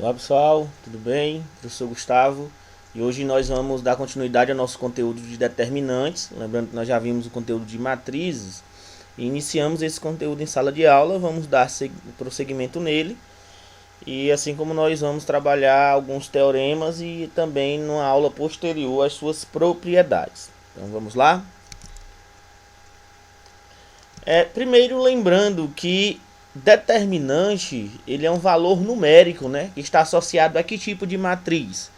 Olá pessoal, tudo bem? Eu sou Gustavo e hoje nós vamos dar continuidade ao nosso conteúdo de determinantes. Lembrando que nós já vimos o conteúdo de matrizes e iniciamos esse conteúdo em sala de aula. Vamos dar prosseguimento nele e assim como nós vamos trabalhar alguns teoremas e também numa aula posterior as suas propriedades. Então vamos lá? Primeiro lembrando que determinante ele é um valor numérico, né, que está associado a que tipo de matriz?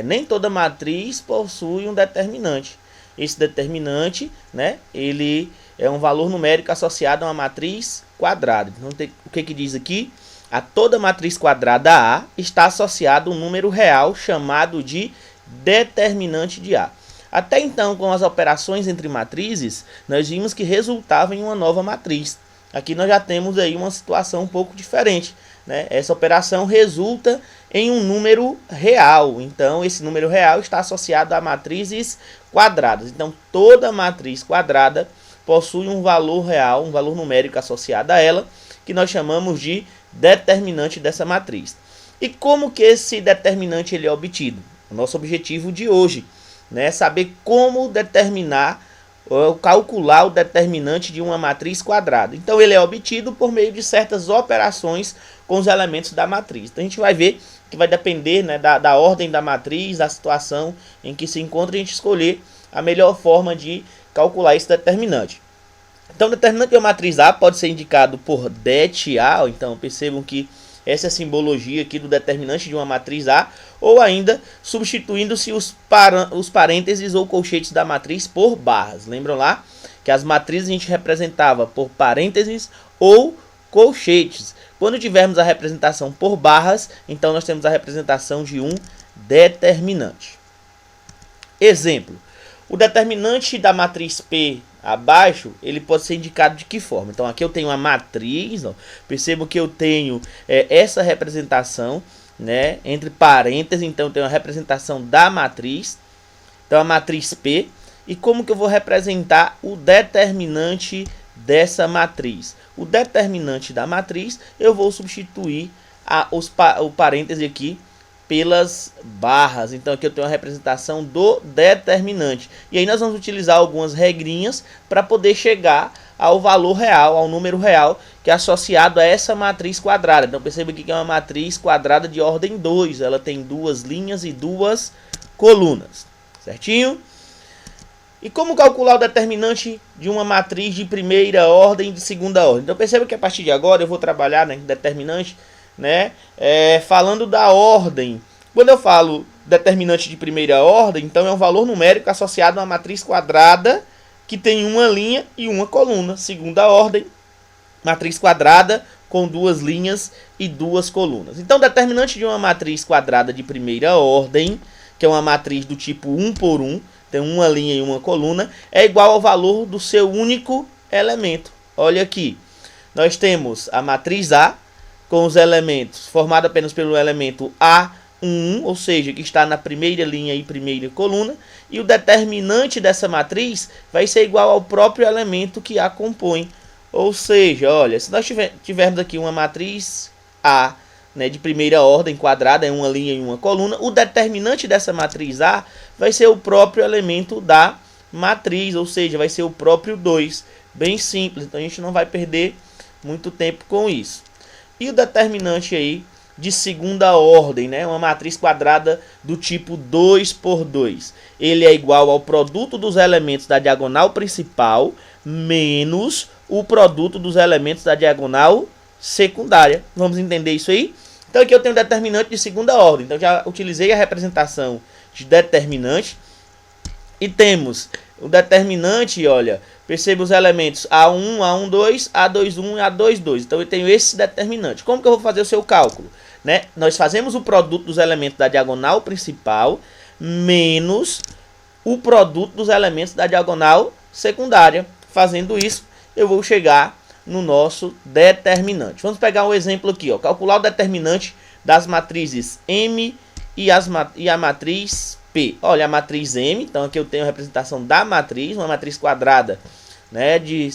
Nem toda matriz possui um determinante. Esse determinante, né, ele é um valor numérico associado a uma matriz quadrada. Então, o que diz aqui? A toda matriz quadrada A está associado um número real chamado de determinante de A. Até então, com as operações entre matrizes, nós vimos que resultava em uma nova matriz. Aqui nós já temos aí uma situação um pouco diferente, né? Essa operação resulta em um número real. Então, esse número real está associado a matrizes quadradas. Então, toda matriz quadrada possui um valor real, um valor numérico associado a ela, que nós chamamos de determinante dessa matriz. E como que esse determinante ele é obtido? O nosso objetivo de hoje, né, saber como determinar ou calcular o determinante de uma matriz quadrada. Então ele é obtido por meio de certas operações com os elementos da matriz. Então a gente vai ver que vai depender, né, da ordem da matriz, da situação em que se encontra, a gente escolher a melhor forma de calcular esse determinante. Então o determinante de uma matriz A pode ser indicado por det A, então percebam que essa é a simbologia aqui do determinante de uma matriz A, ou ainda substituindo-se os parênteses ou colchetes da matriz por barras. Lembram lá que as matrizes a gente representava por parênteses ou colchetes. Quando tivermos a representação por barras, então nós temos a representação de um determinante. Exemplo: o determinante da matriz P abaixo, ele pode ser indicado de que forma? Então aqui eu tenho a matriz, ó, percebo que eu tenho essa representação, né, entre parênteses, então eu tenho a representação da matriz, então a matriz P, e como que eu vou representar o determinante dessa matriz? O determinante da matriz, eu vou substituir o parêntese aqui pelas barras. Então aqui eu tenho a representação do determinante. E aí nós vamos utilizar algumas regrinhas para poder chegar ao valor real, ao número real que é associado a essa matriz quadrada. Então perceba aqui que é uma matriz quadrada de ordem 2. Ela tem duas linhas e duas colunas. Certinho? E como calcular o determinante de uma matriz de primeira ordem e de segunda ordem? Então perceba que a partir de agora eu vou trabalhar, né, determinante, né, falando da ordem. Quando eu falo determinante de primeira ordem, então é um valor numérico associado a uma matriz quadrada que tem uma linha e uma coluna. Segunda ordem, matriz quadrada com duas linhas e duas colunas. Então, determinante de uma matriz quadrada de primeira ordem, que é uma matriz do tipo 1 por 1, tem uma linha e uma coluna, é igual ao valor do seu único elemento. Olha aqui, nós temos a matriz A, com os elementos, formado apenas pelo elemento A1, ou seja, que está na primeira linha e primeira coluna, e o determinante dessa matriz vai ser igual ao próprio elemento que a compõe. Ou seja, olha, se nós tivermos aqui uma matriz A, né, de primeira ordem quadrada, em uma linha e uma coluna, o determinante dessa matriz A vai ser o próprio elemento da matriz, ou seja, vai ser o próprio 2. Bem simples, então a gente não vai perder muito tempo com isso. E o determinante aí de segunda ordem, né? Uma matriz quadrada do tipo 2 por 2. Ele é igual ao produto dos elementos da diagonal principal menos o produto dos elementos da diagonal secundária. Vamos entender isso aí? Então aqui eu tenho determinante de segunda ordem. Então já utilizei a representação de determinante. E temos o determinante, olha, perceba os elementos A1, A12, A21 e A22. Então eu tenho esse determinante. Como que eu vou fazer o seu cálculo? Né? Nós fazemos o produto dos elementos da diagonal principal menos o produto dos elementos da diagonal secundária. Fazendo isso, eu vou chegar no nosso determinante. Vamos pegar um exemplo aqui, ó. Calcular o determinante das matrizes M e a matriz P. Olha, a matriz M, então aqui eu tenho a representação da matriz, uma matriz quadrada né, de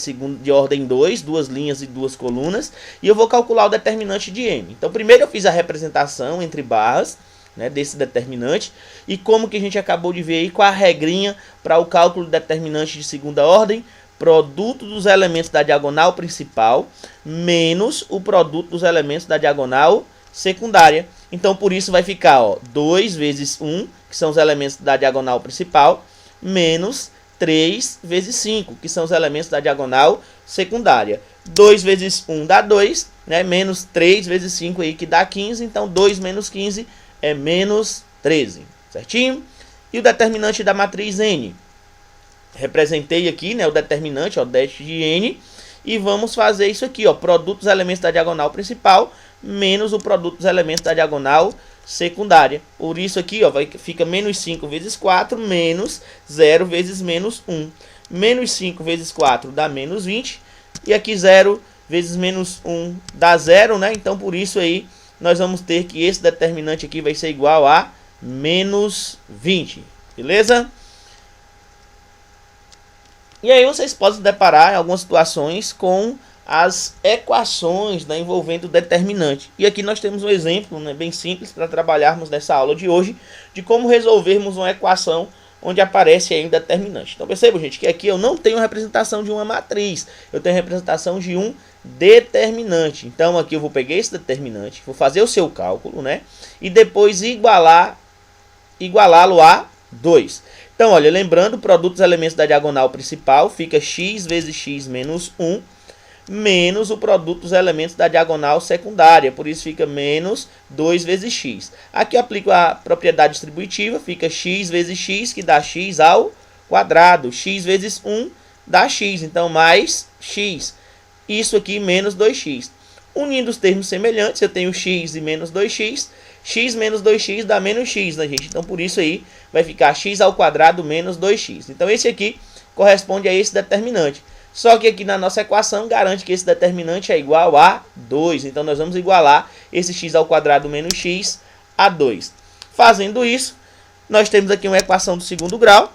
ordem 2, duas linhas e duas colunas, e eu vou calcular o determinante de m. Então, primeiro eu fiz a representação entre barras, né, desse determinante, e como que a gente acabou de ver aí com a regrinha para o cálculo do determinante de segunda ordem, produto dos elementos da diagonal principal menos o produto dos elementos da diagonal secundária. Então, por isso vai ficar, ó, 2 vezes 1, que são os elementos da diagonal principal, menos 3 vezes 5, que são os elementos da diagonal secundária. 2 vezes 1 dá 2, né? Menos 3 vezes 5 aí, que dá 15. Então, 2 menos 15 é menos 13, certinho? E o determinante da matriz N? Representei aqui, né, o determinante, ó, dash de N. E vamos fazer isso aqui, ó, produto dos elementos da diagonal principal menos o produto dos elementos da diagonal secundária. Por isso aqui, ó, fica menos 5 vezes 4 menos 0 vezes menos 1. Menos 5 vezes 4 dá menos 20. E aqui 0 vezes menos 1 dá 0, né? Então, por isso aí, nós vamos ter que esse determinante aqui vai ser igual a menos 20. Beleza? E aí vocês podem se deparar em algumas situações com as equações, né, envolvendo o determinante. E aqui nós temos um exemplo, né, bem simples para trabalharmos nessa aula de hoje, de como resolvermos uma equação onde aparece aí um determinante. Então percebam, gente, que aqui eu não tenho representação de uma matriz, eu tenho representação de um determinante. Então aqui eu vou pegar esse determinante, vou fazer o seu cálculo, né, e depois igualá-lo a 2. Então, olha, lembrando, o produto dos elementos da diagonal principal fica x vezes x menos 1, menos o produto dos elementos da diagonal secundária, por isso fica menos 2 vezes x. Aqui eu aplico a propriedade distributiva, fica x vezes x, que dá x ao quadrado. X vezes 1 dá x, então mais x. Isso aqui menos 2x. Unindo os termos semelhantes, eu tenho x e menos 2x. X menos 2x dá menos x, né, gente? Então, por isso aí, vai ficar x ao quadrado menos 2x. Então, esse aqui corresponde a esse determinante. Só que aqui na nossa equação garante que esse determinante é igual a 2. Então, nós vamos igualar esse x ao quadrado menos x a 2. Fazendo isso, nós temos aqui uma equação do segundo grau.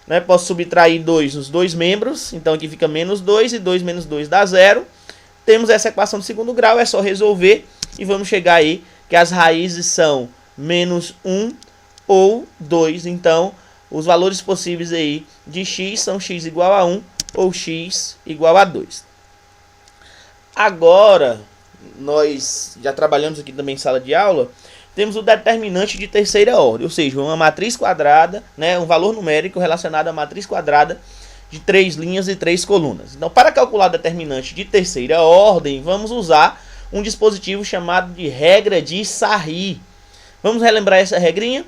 Né? Posso subtrair 2 nos dois membros. Então, aqui fica menos 2 e 2 menos 2 dá 0. Temos essa equação do segundo grau, é só resolver e vamos chegar aí que as raízes são menos 1 ou 2. Então, os valores possíveis aí de x são x igual a 1 ou x igual a 2. Agora, nós já trabalhamos aqui também em sala de aula, temos o determinante de terceira ordem, ou seja, uma matriz quadrada, né, um valor numérico relacionado à matriz quadrada de 3 linhas e 3 colunas. Então, para calcular o determinante de terceira ordem, vamos usar um dispositivo chamado de regra de Sarri. Vamos relembrar essa regrinha?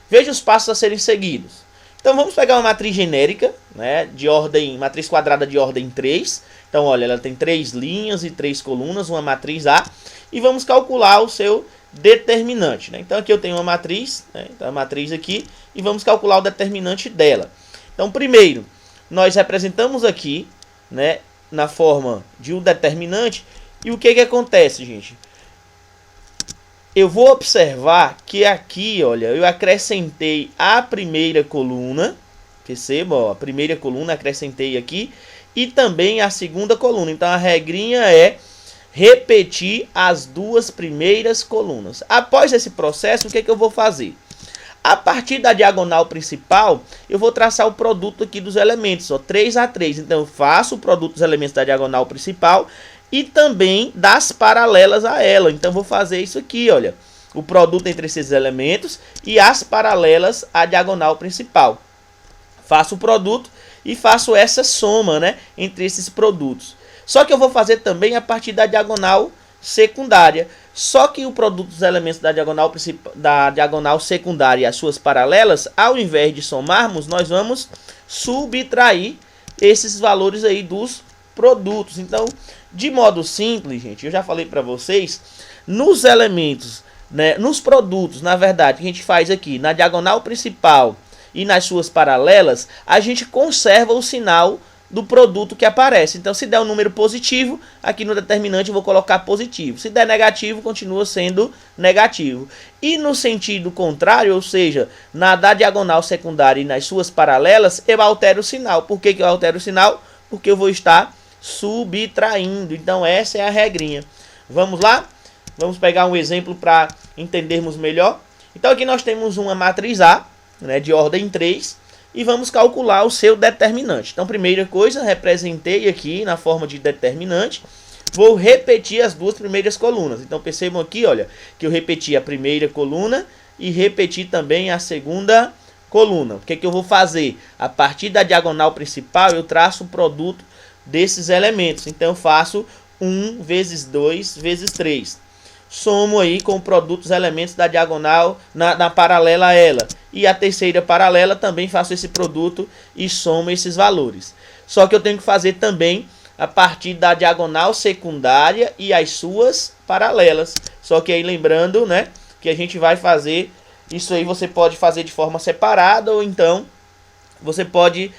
Veja os passos a serem seguidos. Então vamos pegar uma matriz genérica, né, de ordem, matriz quadrada de ordem 3. Então olha, ela tem 3 linhas e 3 colunas, uma matriz A. E vamos calcular o seu determinante, né? Então aqui eu tenho uma matriz, né, então a matriz aqui, e vamos calcular o determinante dela. Então primeiro, nós representamos aqui, né, na forma de um determinante. E o que acontece, gente? Eu vou observar que aqui, olha, eu acrescentei a primeira coluna. Perceba, ó, a primeira coluna acrescentei aqui. E também a segunda coluna. Então, a regrinha é repetir as duas primeiras colunas. Após esse processo, o que eu vou fazer? A partir da diagonal principal, eu vou traçar o produto aqui dos elementos, ó, 3 a 3. Então, eu faço o produto dos elementos da diagonal principal e também das paralelas a ela. Então, vou fazer isso aqui, olha. O produto entre esses elementos e as paralelas à diagonal principal. Faço o produto e faço essa soma, né, entre esses produtos. Só que eu vou fazer também a partir da diagonal secundária. Só que o produto dos elementos da diagonal secundária e as suas paralelas, ao invés de somarmos, nós vamos subtrair esses valores aí dos produtos. Então, de modo simples, gente, eu já falei para vocês, nos elementos, né, nos produtos, na verdade, que a gente faz aqui na diagonal principal e nas suas paralelas, a gente conserva o sinal do produto que aparece. Então, se der um número positivo, aqui no determinante eu vou colocar positivo. Se der negativo, continua sendo negativo. E no sentido contrário, ou seja, na da diagonal secundária e nas suas paralelas, eu altero o sinal. Por que eu altero o sinal? porque eu vou estar subtraindo. Então essa é a regrinha. Vamos lá? Vamos pegar um exemplo para entendermos melhor. Então aqui nós temos uma matriz A, né, de ordem 3, e vamos calcular o seu determinante. Então primeira coisa, representei aqui na forma de determinante. Vou repetir as duas primeiras colunas. Então percebam aqui, olha, que eu repeti a primeira coluna e repeti também a segunda coluna. O que que eu vou fazer? A partir da diagonal principal eu traço o produto desses elementos. Então eu faço 1 vezes 2 vezes 3. Somo aí com o produto dos elementos da diagonal na paralela a ela. E a terceira paralela também faço esse produto e somo esses valores. Só que eu tenho que fazer também a partir da diagonal secundária e as suas paralelas. Só que aí lembrando, né, que a gente vai fazer isso aí, você pode fazer de forma separada ou então você pode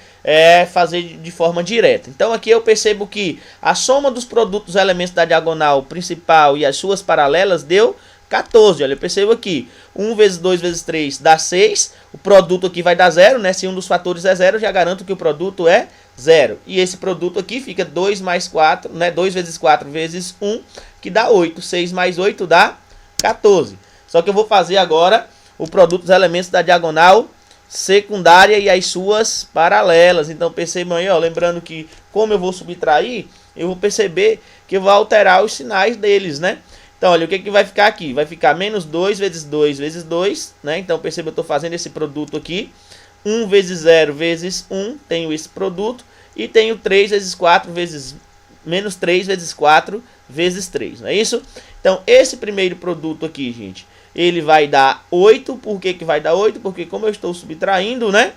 fazer de forma direta. Então aqui eu percebo que a soma dos produtos dos elementos da diagonal principal e as suas paralelas deu 14. Olha, eu percebo aqui, 1 vezes 2 vezes 3 dá 6. O produto aqui vai dar 0, né? Se um dos fatores é 0, eu já garanto que o produto é 0. E esse produto aqui fica 2 mais 4, né? 2 vezes 4 vezes 1, que dá 8. 6 mais 8 dá 14. Só que eu vou fazer agora o produto dos elementos da diagonal secundária e as suas paralelas. Então percebam aí, ó, lembrando que como eu vou subtrair, eu vou perceber que eu vou alterar os sinais deles, né? Então, olha, o que que vai ficar aqui? Vai ficar menos 2 vezes 2 vezes 2, né? Então, perceba, eu estou fazendo esse produto aqui. 1 vezes 0 vezes 1, tenho esse produto. E tenho 3 vezes 4 vezes... menos 3 vezes 4 vezes 3, não é isso? Então, esse primeiro produto aqui, gente, ele vai dar 8. Por que que vai dar 8? Porque como eu estou subtraindo, né?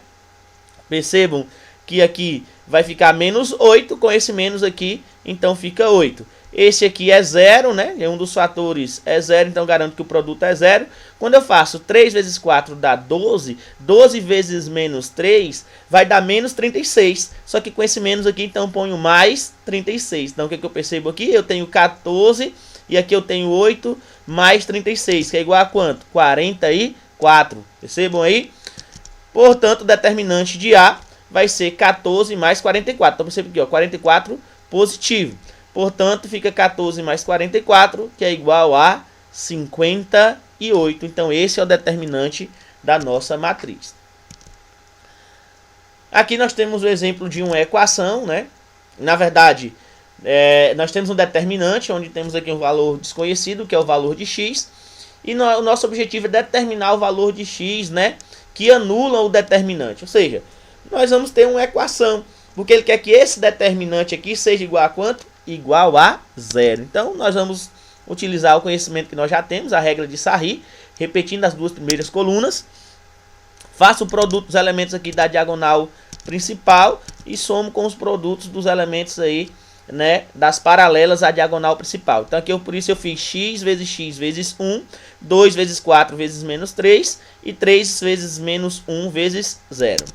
Percebam que aqui vai ficar menos 8 com esse menos aqui, então fica 8. Esse aqui é 0, né? Um dos fatores é 0, então garanto que o produto é 0. Quando eu faço 3 vezes 4 dá 12. 12 vezes menos 3 vai dar menos 36. Só que com esse menos aqui, então ponho mais 36. Então o que que eu percebo aqui? Eu tenho 14 e aqui eu tenho 8 mais 36, que é igual a quanto? 44. Percebam aí? Portanto, o determinante de A vai ser 14 mais 44. Então perceba aqui, ó, 44 positivo. Portanto, fica 14 mais 44, que é igual a 58. Então, esse é o determinante da nossa matriz. Aqui nós temos o exemplo de uma equação, né? Na verdade, nós temos um determinante, onde temos aqui um valor desconhecido, que é o valor de x. E o nosso objetivo é determinar o valor de x, né? Que anula o determinante. Ou seja, nós vamos ter uma equação, porque ele quer que esse determinante aqui seja igual a quanto? Igual a 0. Então, nós vamos utilizar o conhecimento que nós já temos, a regra de Sarri, repetindo as duas primeiras colunas. Faço o produto dos elementos aqui da diagonal principal e somo com os produtos dos elementos aí, né, das paralelas à diagonal principal. Então, aqui por isso eu fiz x vezes 1, 2 vezes 4 vezes menos 3 e 3 vezes menos 1 vezes 0.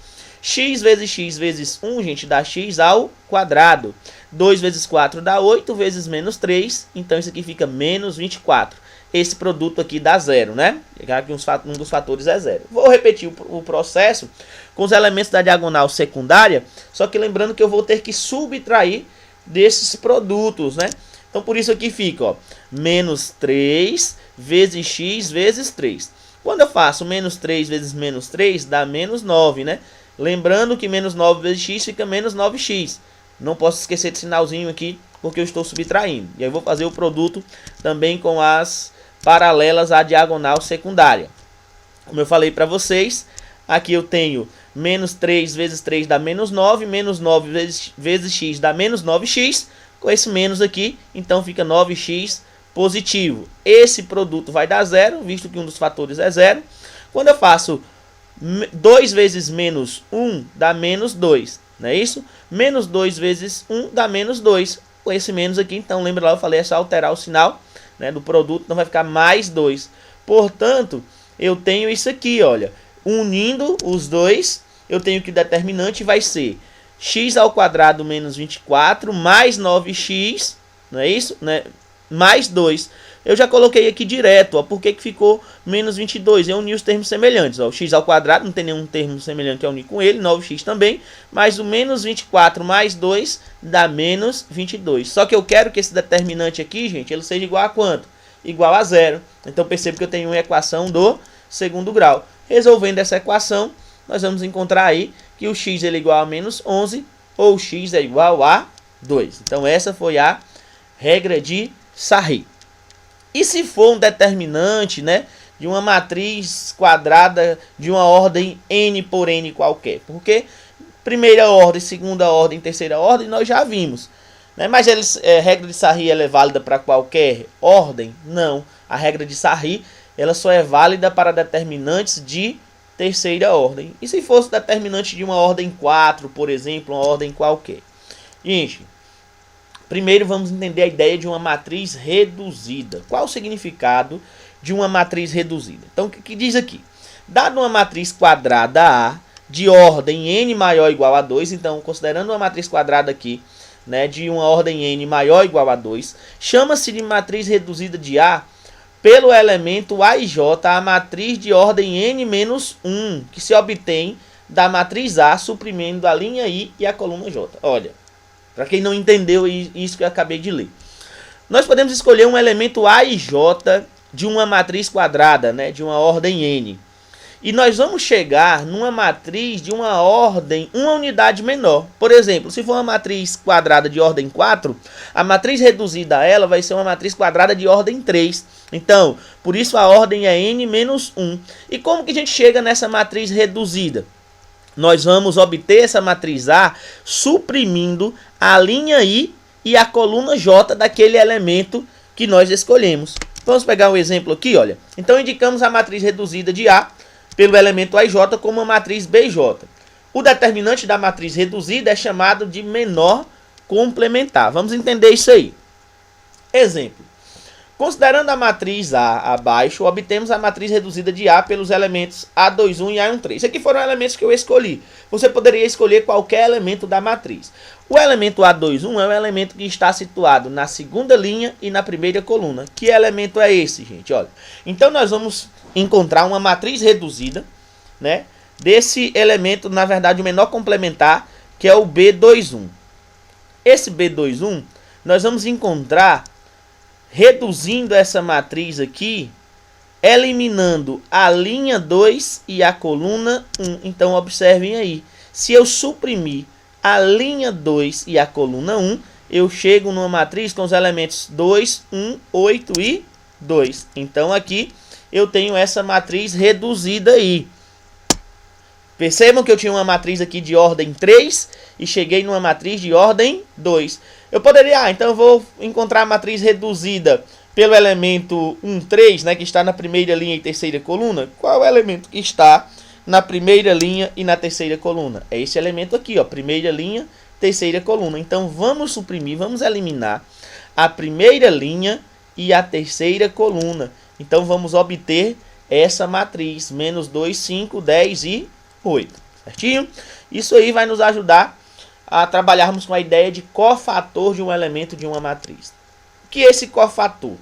X vezes 1, gente, dá x ao quadrado. 2 vezes 4 dá 8 vezes menos 3. Então, isso aqui fica menos 24. Esse produto aqui dá 0, né? Aqui um dos fatores é 0. Vou repetir o processo com os elementos da diagonal secundária. Só que lembrando que eu vou ter que subtrair desses produtos, né? Então, por isso aqui fica, ó, menos 3 vezes x vezes 3. Quando eu faço menos 3 vezes menos 3, dá menos 9, né? Lembrando que menos 9 vezes x fica menos 9x. Não posso esquecer desse sinalzinho aqui, porque eu estou subtraindo. E aí eu vou fazer o produto também com as paralelas à diagonal secundária. Como eu falei para vocês, aqui eu tenho menos 3 vezes 3 dá menos 9. Menos 9 vezes x dá menos 9x. Com esse menos aqui, então fica 9x positivo. Esse produto vai dar 0, visto que um dos fatores é 0. Quando eu faço 2 vezes menos 1 dá menos 2, não é isso? Menos 2 vezes 1 dá menos 2. Com esse menos aqui, então, lembra lá, eu falei, é só alterar o sinal, né, do produto, então vai ficar mais 2. Portanto, eu tenho isso aqui, olha, unindo os dois, eu tenho que o determinante vai ser x ao quadrado menos 24 mais 9x, não é isso? Né? mais 2. Eu já coloquei aqui direto, ó, por que ficou menos 22? Eu uni os termos semelhantes. Ó, o x ao quadrado, não tem nenhum termo semelhante a unir com ele, 9x também. Mas o menos 24 mais 2 dá menos 22. Só que eu quero que esse determinante aqui, gente, ele seja igual a quanto? Igual a 0. Então percebo que eu tenho uma equação do segundo grau. Resolvendo essa equação, nós vamos encontrar aí que o x ele é igual a menos 11 ou o x é igual a 2. Então essa foi a regra de Sarri. E se for um determinante, né, de uma matriz quadrada de uma ordem n por n qualquer? Porque primeira ordem, segunda ordem, terceira ordem nós já vimos. Né? Mas a regra de Sarri ela é válida para qualquer ordem? Não. A regra de Sarri ela só é válida para determinantes de terceira ordem. E se fosse determinante de uma ordem 4, por exemplo, uma ordem qualquer? Gente, primeiro vamos entender a ideia de uma matriz reduzida. Qual o significado de uma matriz reduzida? Então, o que diz aqui? Dado uma matriz quadrada A de ordem n maior ou igual a 2, então, considerando uma matriz quadrada aqui, né, de uma ordem n maior ou igual a 2, chama-se de matriz reduzida de A pelo elemento A e J, a matriz de ordem n menos 1, que se obtém da matriz A, suprimindo a linha I e a coluna J. Olha, para quem não entendeu isso que eu acabei de ler. Nós podemos escolher um elemento A e J de uma matriz quadrada, né, de uma ordem n. E nós vamos chegar numa matriz de uma ordem, uma unidade menor. Por exemplo, se for uma matriz quadrada de ordem 4, a matriz reduzida a ela vai ser uma matriz quadrada de ordem 3. Então, por isso a ordem é n menos 1. E como que a gente chega nessa matriz reduzida? Nós vamos obter essa matriz A suprimindo a linha I e a coluna J daquele elemento que nós escolhemos. Vamos pegar um exemplo aqui, olha. Então, indicamos a matriz reduzida de A pelo elemento AJ como uma matriz BJ. O determinante da matriz reduzida é chamado de menor complementar. Vamos entender isso aí. Exemplo. Considerando a matriz A abaixo, obtemos a matriz reduzida de A pelos elementos A21 e A13. Esses aqui foram elementos que eu escolhi. Você poderia escolher qualquer elemento da matriz. O elemento A21 é o elemento que está situado na segunda linha e na primeira coluna. Que elemento é esse, gente? Olha. Então, nós vamos encontrar uma matriz reduzida, né, desse elemento, na verdade, o menor complementar, que é o B21. Esse B21, nós vamos encontrar reduzindo essa matriz aqui, eliminando a linha 2 e a coluna 1. Então, observem aí. Se eu suprimir a linha 2 e a coluna 1, eu chego numa matriz com os elementos 2, 1, 8 e 2. Então, aqui eu tenho essa matriz reduzida aí. Percebam que eu tinha uma matriz aqui de ordem 3 e cheguei numa matriz de ordem 2. Eu poderia, então eu vou encontrar a matriz reduzida pelo elemento 1, 3, né, que está na primeira linha e terceira coluna. Qual é o elemento que está na primeira linha e na terceira coluna? É esse elemento aqui, ó, primeira linha, terceira coluna. Então vamos suprimir, vamos eliminar a primeira linha e a terceira coluna. Então vamos obter essa matriz, menos 2, 5, 10 e 8, certinho? Isso aí vai nos ajudar a trabalharmos com a ideia de cofator de um elemento de uma matriz. O que é esse cofator?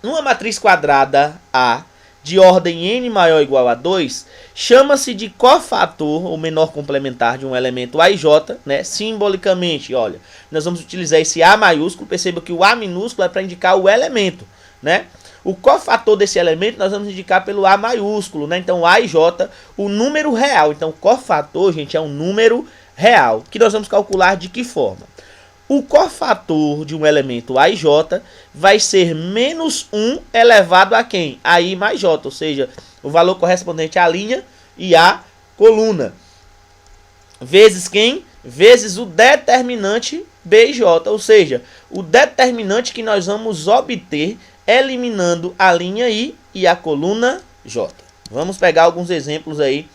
Numa matriz quadrada A de ordem n maior ou igual a 2, chama-se de cofator, ou menor complementar de um elemento A e J, né? Simbolicamente, olha, nós vamos utilizar esse A maiúsculo, perceba que o A minúsculo é para indicar o elemento, né? O cofator desse elemento nós vamos indicar pelo A maiúsculo, né? Então, A e J, o número real. Então, cofator, gente, é um número real, que nós vamos calcular de que forma? O cofator de um elemento A e J vai ser menos 1 elevado a quem? A I mais J, ou seja, o valor correspondente à linha e à coluna. Vezes quem? Vezes o determinante B e J, ou seja, o determinante que nós vamos obter eliminando a linha I e a coluna J. Vamos pegar alguns exemplos aí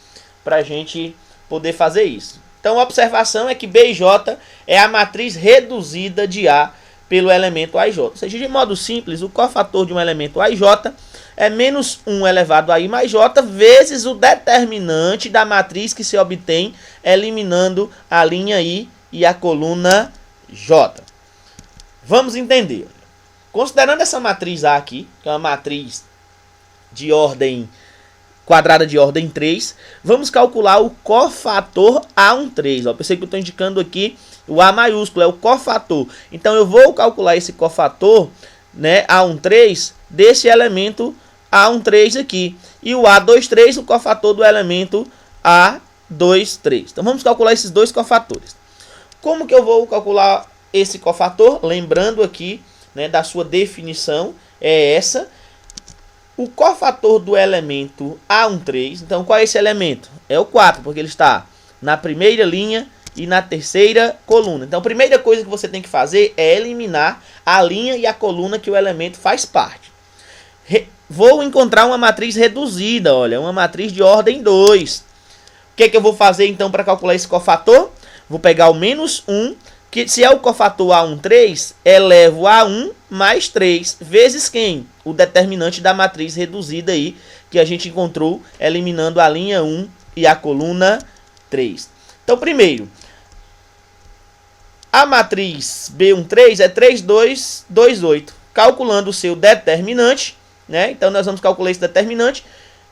para a gente poder fazer isso. Então, a observação é que B e J é a matriz reduzida de A pelo elemento A e J. Ou seja, de modo simples, o cofator de um elemento A e J é menos 1 elevado a I mais J vezes o determinante da matriz que se obtém eliminando a linha I e a coluna J. Vamos entender. Considerando essa matriz A aqui, que é uma matriz de ordem quadrada de ordem 3, vamos calcular o cofator A13. Ó, pensei que eu estou indicando aqui o A maiúsculo, é o cofator. Então eu vou calcular esse cofator, né, A13 desse elemento A13 aqui. E o A23, o cofator do elemento A23. Então vamos calcular esses dois cofatores. Como que eu vou calcular esse cofator? Lembrando aqui, né, da sua definição, é essa. O cofator do elemento A13, então qual é esse elemento? É o 4, porque ele está na primeira linha e na terceira coluna. Então a primeira coisa que você tem que fazer é eliminar a linha e a coluna que o elemento faz parte. Vou encontrar uma matriz reduzida, olha, uma matriz de ordem 2. O que eu vou fazer então para calcular esse cofator? Vou pegar o menos 1, que se é o cofator A13, elevo a 1 mais 3, vezes quem? O determinante da matriz reduzida aí, que a gente encontrou eliminando a linha 1 e a coluna 3. Então, primeiro, a matriz B13 é 3, 2, 2, 8. Calculando o seu determinante, né? Então, nós vamos calcular esse determinante,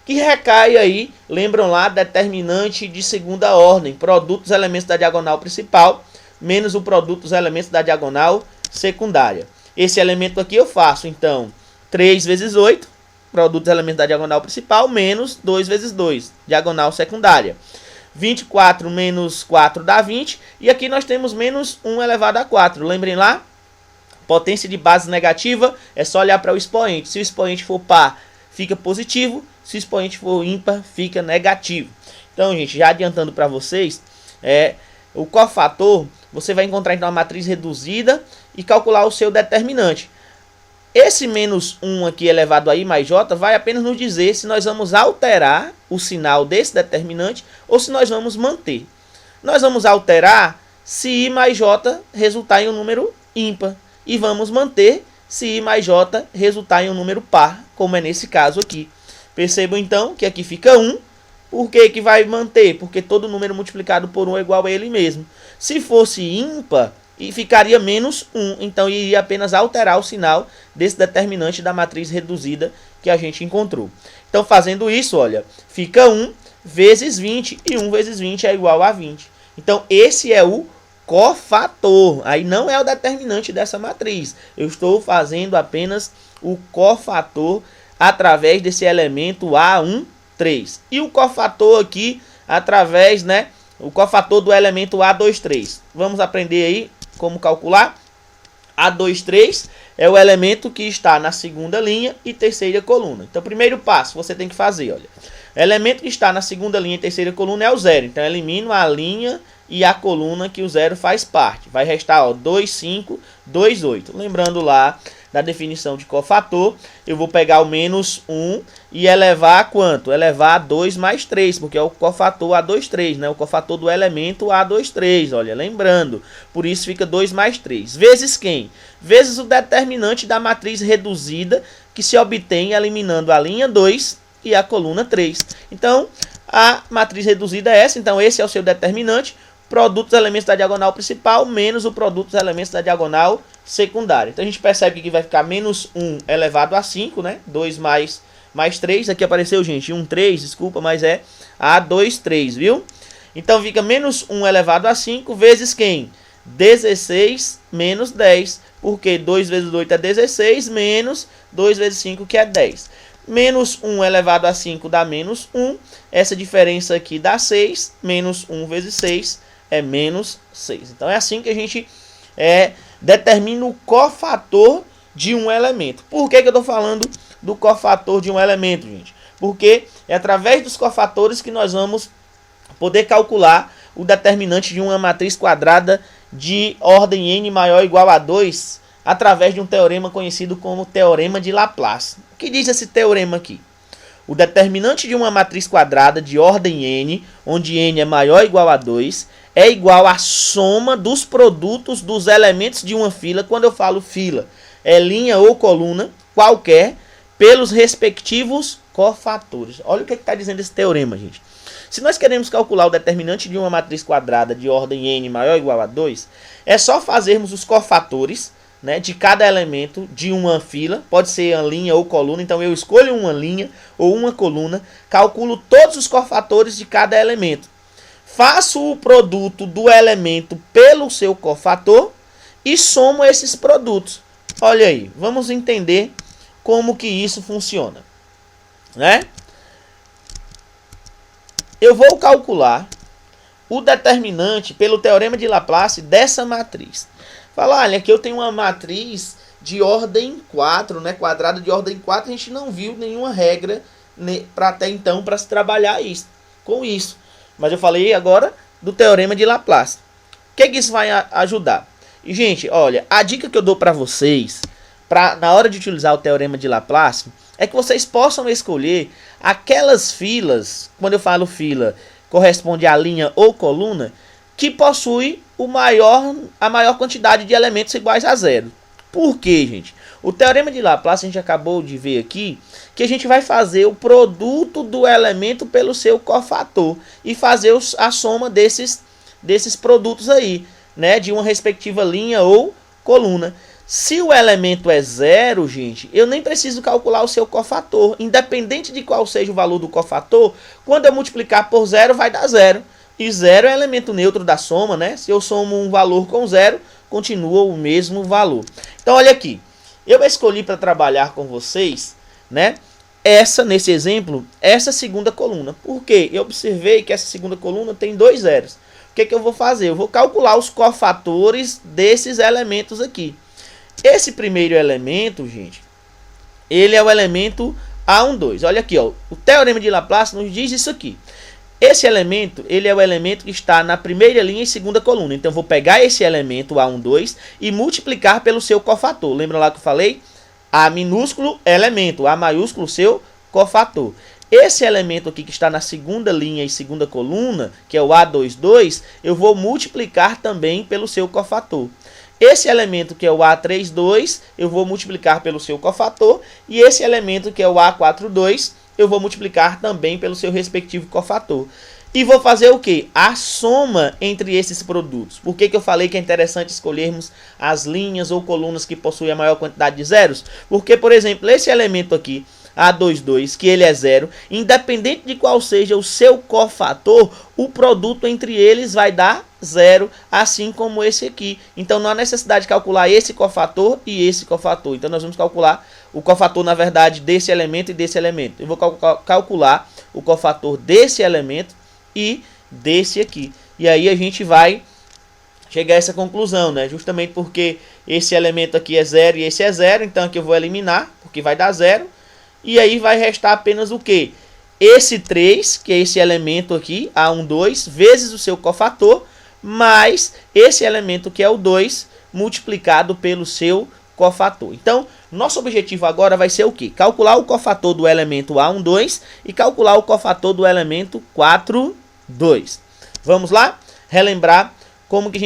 que recai aí, lembram lá, determinante de segunda ordem, produto dos elementos da diagonal principal, menos o produto dos elementos da diagonal secundária. Esse elemento aqui eu faço, então, 3 vezes 8, produto dos elementos da diagonal principal, menos 2 vezes 2, diagonal secundária. 24 menos 4 dá 20, e aqui nós temos menos 1 elevado a 4. Lembrem lá? Potência de base negativa, é só olhar para o expoente. Se o expoente for par, fica positivo. Se o expoente for ímpar, fica negativo. Então, gente, já adiantando para vocês, o cofator, você vai encontrar então a matriz reduzida e calcular o seu determinante. Esse menos 1 aqui elevado a I mais J vai apenas nos dizer se nós vamos alterar o sinal desse determinante ou se nós vamos manter. Nós vamos alterar se I mais J resultar em um número ímpar. E vamos manter se I mais J resultar em um número par, como é nesse caso aqui. Percebam então que aqui fica 1. Por que vai manter? Porque todo número multiplicado por 1 é igual a ele mesmo. Se fosse ímpar, ficaria menos 1. Então iria apenas alterar o sinal desse determinante da matriz reduzida que a gente encontrou. Então fazendo isso, olha, fica 1 vezes 20. E 1 vezes 20 é igual a 20. Então esse é o cofator. Aí não é o determinante dessa matriz. Eu estou fazendo apenas o cofator através desse elemento A13. E o cofator aqui através, né, o cofator do elemento A23. Vamos aprender aí como calcular. A23 é o elemento que está na segunda linha e terceira coluna. Então, primeiro passo você tem que fazer, olha. O elemento que está na segunda linha e terceira coluna é o 0. Então, elimino a linha e a coluna que o 0 faz parte. Vai restar, ó, 2, 5, 2, 8. Lembrando lá da definição de cofator, eu vou pegar o menos 1 e elevar a quanto? Elevar a 2 mais 3, porque é o cofator A23, né? O cofator do elemento A23, olha, lembrando. Por isso fica 2 mais 3. Vezes quem? Vezes o determinante da matriz reduzida, que se obtém eliminando a linha 2 e a coluna 3. Então, a matriz reduzida é essa. Então, esse é o seu determinante. Produto dos elementos da diagonal principal menos o produto dos elementos da diagonal secundária. Então a gente percebe que aqui vai ficar menos 1 elevado a 5, né? 2 mais 3. Aqui apareceu, gente, 1, 3, desculpa, mas é A2, 3, viu? Então fica menos 1 elevado a 5 vezes quem? 16 menos 10. Porque 2 vezes 8 é 16, menos 2 vezes 5, que é 10. Menos 1 elevado a 5 dá menos 1. Essa diferença aqui dá 6. Menos 1 vezes 6 é menos 6. Então é assim que a gente determina o cofator de um elemento. Por que eu estou falando do cofator de um elemento, gente? Porque é através dos cofatores que nós vamos poder calcular o determinante de uma matriz quadrada de ordem n maior ou igual a 2, através de um teorema conhecido como Teorema de Laplace. O que diz esse teorema aqui? O determinante de uma matriz quadrada de ordem n, onde n é maior ou igual a 2, é igual à soma dos produtos dos elementos de uma fila. Quando eu falo fila, é linha ou coluna, qualquer, pelos respectivos cofatores. Olha o que está dizendo esse teorema, gente. Se nós queremos calcular o determinante de uma matriz quadrada de ordem n maior ou igual a 2, é só fazermos os cofatores né, de cada elemento de uma fila, pode ser uma linha ou coluna, então eu escolho uma linha ou uma coluna, calculo todos os cofatores de cada elemento, faço o produto do elemento pelo seu cofator e somo esses produtos. Olha aí, vamos entender como que isso funciona, né? Eu vou calcular o determinante pelo teorema de Laplace dessa matriz. Fala, olha, aqui eu tenho uma matriz de ordem 4, né, quadrada de ordem 4, a gente não viu nenhuma regra para até então para se trabalhar com isso. Mas eu falei agora do teorema de Laplace. O que isso vai ajudar? E, gente, olha, a dica que eu dou para vocês, na hora de utilizar o teorema de Laplace, é que vocês possam escolher aquelas filas, quando eu falo fila, corresponde à linha ou coluna, que possui a maior quantidade de elementos iguais a zero. Por quê, gente? O teorema de Laplace, a gente acabou de ver aqui, que a gente vai fazer o produto do elemento pelo seu cofator e fazer a soma desses produtos aí, né, de uma respectiva linha ou coluna. Se o elemento é zero, gente, eu nem preciso calcular o seu cofator. Independente de qual seja o valor do cofator, quando eu multiplicar por zero, vai dar zero. E zero é elemento neutro da soma, né? Se eu somo um valor com zero, continua o mesmo valor. Então, olha aqui. Eu escolhi para trabalhar com vocês, né? Nesse exemplo, essa segunda coluna. Por quê? Eu observei que essa segunda coluna tem 2 zeros. O que eu vou fazer? Eu vou calcular os cofatores desses elementos aqui. Esse primeiro elemento, gente, ele é o elemento A12. Olha aqui, ó, o teorema de Laplace nos diz isso aqui. Esse elemento, ele é o elemento que está na primeira linha e segunda coluna. Então, eu vou pegar esse elemento A12 e multiplicar pelo seu cofator. Lembra lá que eu falei? A minúsculo elemento, A maiúsculo seu cofator. Esse elemento aqui que está na segunda linha e segunda coluna, que é o A22, eu vou multiplicar também pelo seu cofator. Esse elemento que é o A32, eu vou multiplicar pelo seu cofator. E esse elemento que é o A42, eu vou multiplicar também pelo seu respectivo cofator. E vou fazer o quê? A soma entre esses produtos. Por que eu falei que é interessante escolhermos as linhas ou colunas que possuem a maior quantidade de zeros? Porque, por exemplo, esse elemento aqui, A22, que ele é zero, independente de qual seja o seu cofator, o produto entre eles vai dar zero, assim como esse aqui. Então não há necessidade de calcular esse cofator e esse cofator. Então nós vamos calcular o cofator, na verdade, desse elemento e desse elemento. Eu vou calcular o cofator desse elemento e desse aqui. E aí a gente vai chegar a essa conclusão, né? Justamente porque esse elemento aqui é zero e esse é zero, então aqui eu vou eliminar, porque vai dar zero. E aí vai restar apenas o quê? Esse 3, que é esse elemento aqui, A12, vezes o seu cofator, mais esse elemento que é o 2, multiplicado pelo seu cofator. Então, nosso objetivo agora vai ser o quê? Calcular o cofator do elemento A12 e calcular o cofator do elemento 4,2. Vamos lá? Relembrar como que a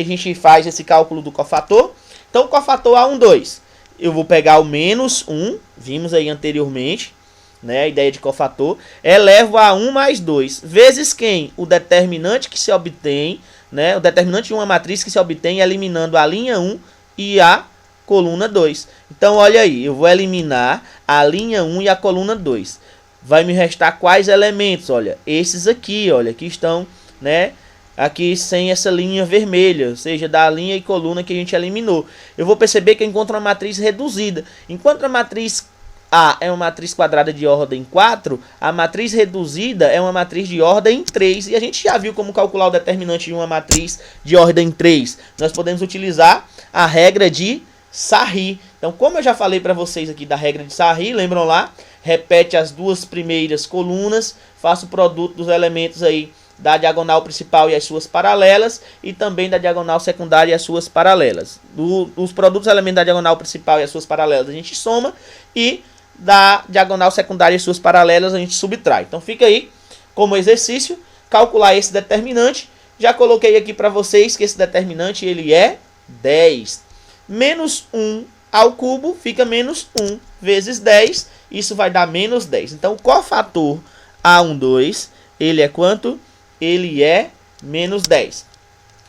gente faz esse cálculo do cofator. Então, o cofator A12. Eu vou pegar o menos 1, vimos aí anteriormente, né, a ideia de cofator, elevo a 1 mais 2, vezes quem? O determinante que se obtém, né, o determinante de uma matriz que se obtém eliminando a linha 1 e a coluna 2. Então, olha aí, eu vou eliminar a linha 1 e a coluna 2. Vai me restar quais elementos? Olha, esses aqui, olha, aqui estão, né, aqui sem essa linha vermelha, ou seja, da linha e coluna que a gente eliminou. Eu vou perceber que eu encontro uma matriz reduzida. Enquanto a matriz A é uma matriz quadrada de ordem 4, a matriz reduzida é uma matriz de ordem 3. E a gente já viu como calcular o determinante de uma matriz de ordem 3. Nós podemos utilizar a regra de Sarri. Então, como eu já falei para vocês aqui da regra de Sarri, lembram lá? Repete as duas primeiras colunas, faça o produto dos elementos aí da diagonal principal e as suas paralelas, e também da diagonal secundária e as suas paralelas. Dos produtos elementos da diagonal principal e as suas paralelas a gente soma, e da diagonal secundária e as suas paralelas a gente subtrai. Então fica aí como exercício, calcular esse determinante. Já coloquei aqui para vocês que esse determinante ele é 10. Menos 1 ao cubo fica menos 1 vezes 10, isso vai dar menos 10. Então o cofator A12, ele é quanto? Ele é menos 10.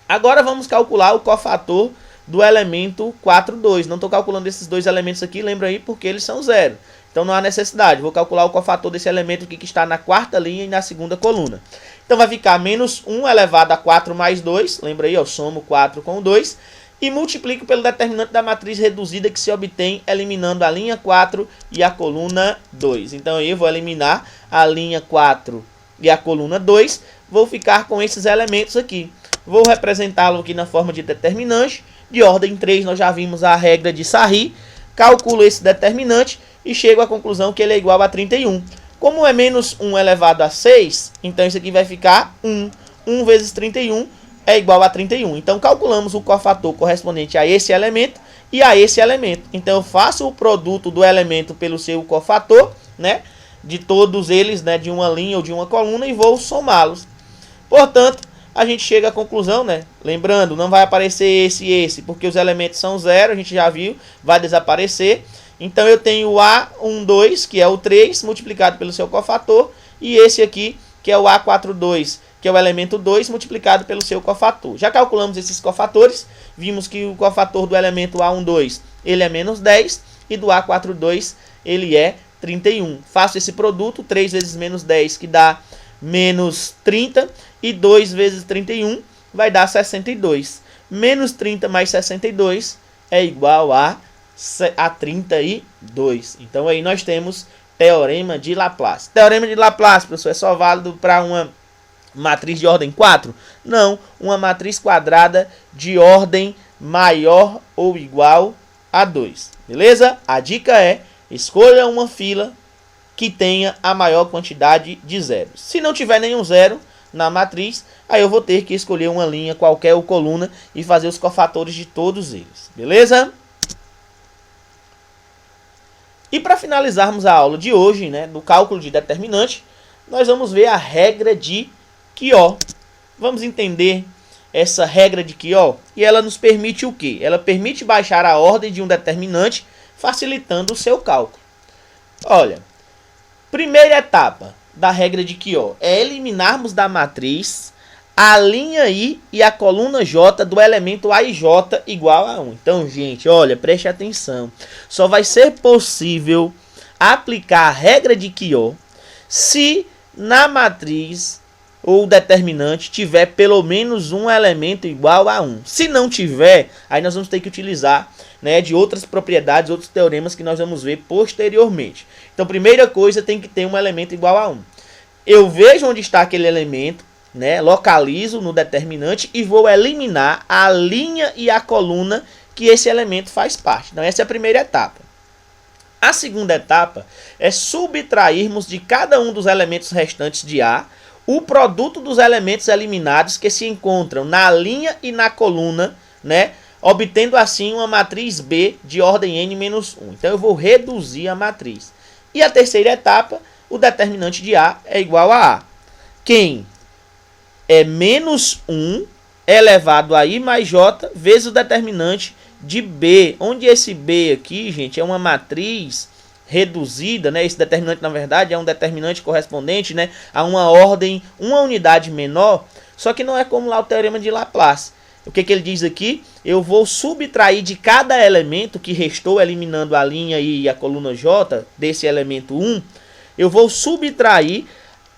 Agora vamos calcular o cofator do elemento 4, 2. Não estou calculando esses dois elementos aqui, lembra aí, porque eles são zero. Então não há necessidade. Vou calcular o cofator desse elemento aqui que está na quarta linha e na segunda coluna. Então vai ficar menos 1 elevado a 4 mais 2. Lembra aí, eu somo 4 com 2. E multiplico pelo determinante da matriz reduzida que se obtém eliminando a linha 4 e a coluna 2. Então aí eu vou eliminar a linha 4 e a coluna 2. Vou ficar com esses elementos aqui. Vou representá-lo aqui na forma de determinante. De ordem 3, nós já vimos a regra de Sarri. Calculo esse determinante e chego à conclusão que ele é igual a 31. Como é menos 1 elevado a 6, então isso aqui vai ficar 1. 1 vezes 31 é igual a 31. Então calculamos o cofator correspondente a esse elemento e a esse elemento. Então eu faço o produto do elemento pelo seu cofator, né, de todos eles, né, de uma linha ou de uma coluna, e vou somá-los. Portanto, a gente chega à conclusão, né? Lembrando, não vai aparecer esse e esse, porque os elementos são zero, a gente já viu, vai desaparecer. Então eu tenho o A12, que é o 3, multiplicado pelo seu cofator, e esse aqui, que é o A42, que é o elemento 2, multiplicado pelo seu cofator. Já calculamos esses cofatores, vimos que o cofator do elemento A12, ele é menos 10, e do A42, ele é 31. Faço esse produto, 3 vezes menos 10, que dá menos 30, e 2 vezes 31 vai dar 62. Menos 30 mais 62 é igual a 32. Então aí nós temos teorema de Laplace. Teorema de Laplace, professor, é só válido para uma matriz de ordem 4? Não, uma matriz quadrada de ordem maior ou igual a 2. Beleza? A dica é: escolha uma fila que tenha a maior quantidade de zeros. Se não tiver nenhum zero na matriz, aí eu vou ter que escolher uma linha qualquer ou coluna e fazer os cofatores de todos eles. Beleza? E para finalizarmos a aula de hoje, né, do cálculo de determinante, nós vamos ver a regra de Quió. Vamos entender essa regra de Quió, e ela nos permite o quê? Ela permite baixar a ordem de um determinante, facilitando o seu cálculo. Olha, primeira etapa da regra de Quió é eliminarmos da matriz a linha I e a coluna J do elemento A e J igual a 1. Então, gente, olha, preste atenção. Só vai ser possível aplicar a regra de Quió se na matriz ou determinante tiver pelo menos um elemento igual a 1. Se não tiver, aí nós vamos ter que utilizar, né, de outras propriedades, outros teoremas que nós vamos ver posteriormente. Então, primeira coisa, tem que ter um elemento igual a 1. Eu vejo onde está aquele elemento, né, localizo no determinante e vou eliminar a linha e a coluna que esse elemento faz parte. Então, essa é a primeira etapa. A segunda etapa é subtrairmos de cada um dos elementos restantes de A o produto dos elementos eliminados que se encontram na linha e na coluna, né, obtendo assim uma matriz B de ordem n-1. Então eu vou reduzir a matriz. E a terceira etapa, o determinante de A é igual a A. Quem é menos 1 elevado a I mais J vezes o determinante de B. Onde esse B aqui, gente, é uma matriz reduzida, né? Esse determinante, na verdade, é um determinante correspondente, né, a uma ordem, uma unidade menor, só que não é como lá o teorema de Laplace. O que ele diz aqui? Eu vou subtrair de cada elemento que restou, eliminando a linha e a coluna J, desse elemento 1, eu vou subtrair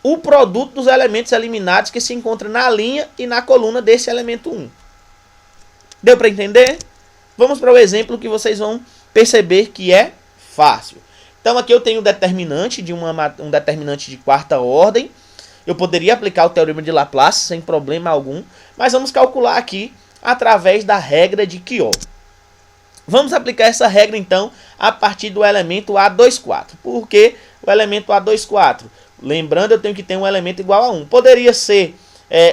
o produto dos elementos eliminados que se encontram na linha e na coluna desse elemento 1. Deu para entender? Vamos para o exemplo que vocês vão perceber que é fácil. Então aqui eu tenho um determinante de quarta ordem. Eu poderia aplicar o teorema de Laplace sem problema algum, mas vamos calcular aqui através da regra de Quió. Vamos aplicar essa regra então a partir do elemento A24. Por que o elemento A24? Lembrando, eu tenho que ter um elemento igual a 1. Poderia ser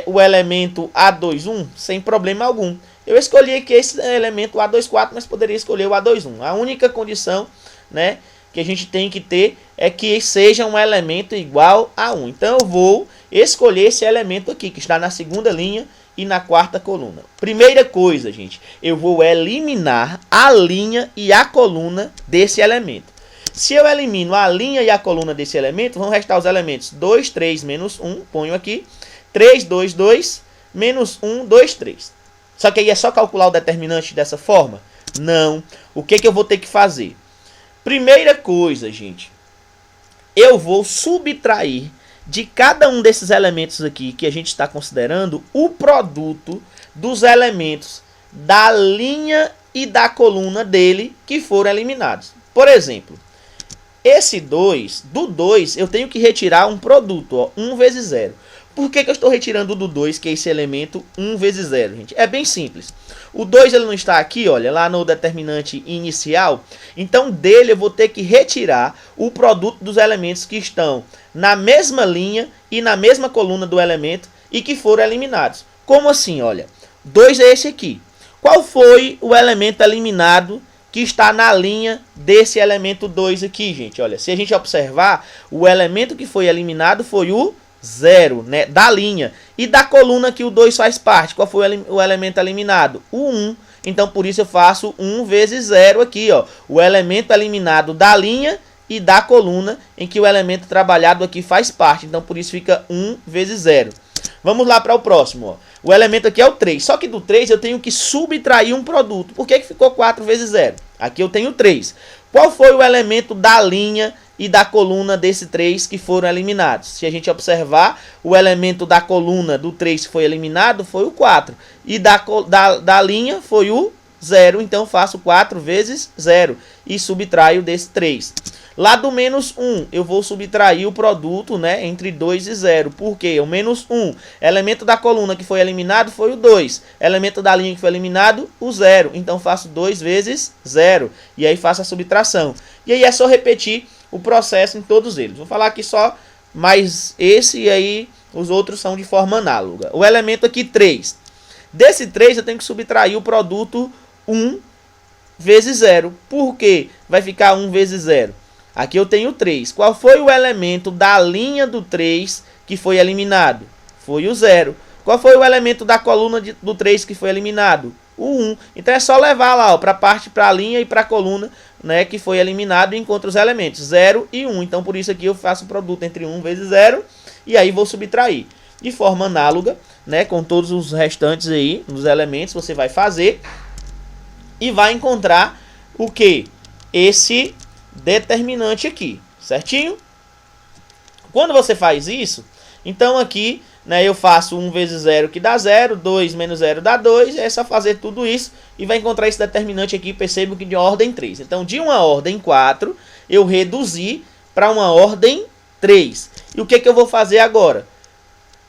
o elemento A21 sem problema algum. Eu escolhi aqui esse elemento A24, mas poderia escolher o A21. A única condição, né, que a gente tem que ter é que seja um elemento igual a 1. Então eu vou escolher esse elemento aqui, que está na segunda linha e na quarta coluna. Primeira coisa, gente, eu vou eliminar a linha e a coluna desse elemento. Se eu elimino a linha e a coluna desse elemento, vão restar os elementos 2, 3, menos 1, ponho aqui, 3, 2, 2, menos 1, 2, 3. Só que aí é só calcular o determinante dessa forma? Não. O que eu vou ter que fazer? Primeira coisa, gente. Eu vou subtrair de cada um desses elementos aqui que a gente está considerando o produto dos elementos da linha e da coluna dele que foram eliminados. Por exemplo, esse 2, do 2 eu tenho que retirar um produto, ó, 1 vezes 0. Por que eu estou retirando do 2, que é esse elemento 1 vezes 0, gente? É bem simples. O 2 ele não está aqui, olha, lá no determinante inicial. Então, dele eu vou ter que retirar o produto dos elementos que estão na mesma linha e na mesma coluna do elemento e que foram eliminados. Como assim, olha? 2 é esse aqui. Qual foi o elemento eliminado que está na linha desse elemento 2 aqui, gente? Olha, se a gente observar, o elemento que foi eliminado foi o 0, né, da linha. E da coluna que o 2 faz parte, qual foi o elemento eliminado? O 1. Então, por isso eu faço 1 vezes 0 aqui, ó. O elemento eliminado da linha e da coluna em que o elemento trabalhado aqui faz parte. Então, por isso fica 1 vezes 0. Vamos lá para o próximo, ó. O elemento aqui é o 3. Só que do 3 eu tenho que subtrair um produto. Por que ficou 4 vezes 0? Aqui eu tenho 3. Qual foi o elemento da linha e da coluna desse 3 que foram eliminados? Se a gente observar, o elemento da coluna do 3 que foi eliminado foi o 4. E da linha foi o 0. Então faço 4 vezes 0 e subtraio desse 3. Lá do menos 1, eu vou subtrair o produto, né, entre 2 e 0. Por quê? O menos 1, elemento da coluna que foi eliminado foi o 2. Elemento da linha que foi eliminado, o 0. Então faço 2 vezes 0. E aí faço a subtração. E aí é só repetir o processo em todos eles. Vou falar aqui só mais esse e aí os outros são de forma análoga. O elemento aqui 3. Desse 3 eu tenho que subtrair o produto 1 vezes 0. Por quê? Vai ficar 1 vezes 0. Aqui eu tenho 3. Qual foi o elemento da linha do 3 que foi eliminado? Foi o 0. Qual foi o elemento da coluna do 3 que foi eliminado? O 1. Então é só levar lá para a linha e para a coluna, né, que foi eliminado e encontra os elementos 0 e 1. Então por isso aqui eu faço o produto entre 1 vezes 0 e aí vou subtrair. De forma análoga, né, com todos os restantes aí, nos elementos, você vai fazer e vai encontrar o que? Esse determinante aqui, certinho? Quando você faz isso, então aqui, né, eu faço 1 vezes 0 que dá 0, 2 menos 0 dá 2, é só fazer tudo isso e vai encontrar esse determinante aqui, percebo que de ordem 3. Então, de uma ordem 4, eu reduzi para uma ordem 3. E o que eu vou fazer agora?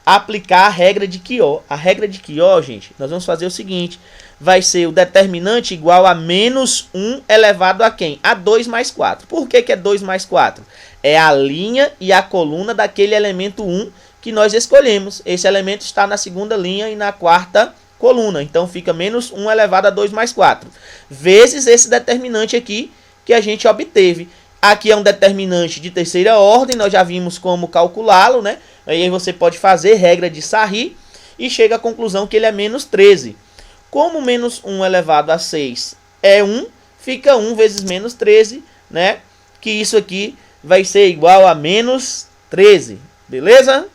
Aplicar a regra de Quió. A regra de Quió, gente, nós vamos fazer o seguinte, vai ser o determinante igual a menos 1 elevado a quem? A 2 mais 4. Por que é 2 mais 4? É a linha e a coluna daquele elemento 1 que nós escolhemos. Esse elemento está na segunda linha e na quarta coluna. Então fica menos 1 elevado a 2 mais 4. Vezes esse determinante aqui que a gente obteve. Aqui é um determinante de terceira ordem, nós já vimos como calculá-lo, né? Aí você pode fazer regra de Sarri e chega à conclusão que ele é menos 13. Como menos 1 elevado a 6 é 1, fica 1 vezes menos 13, né? Que isso aqui vai ser igual a menos 13, beleza?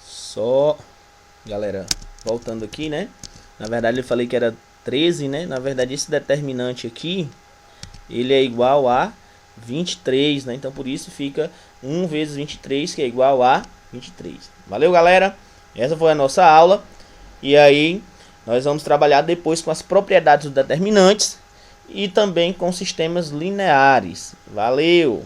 Só, galera, voltando aqui, né? Na verdade eu falei que era 13, né? Na verdade esse determinante aqui, ele é igual a 23, né? Então por isso fica 1 vezes 23, que é igual a 23. Valeu, galera? Essa foi a nossa aula. E aí nós vamos trabalhar depois com as propriedades dos determinantes e também com sistemas lineares. Valeu!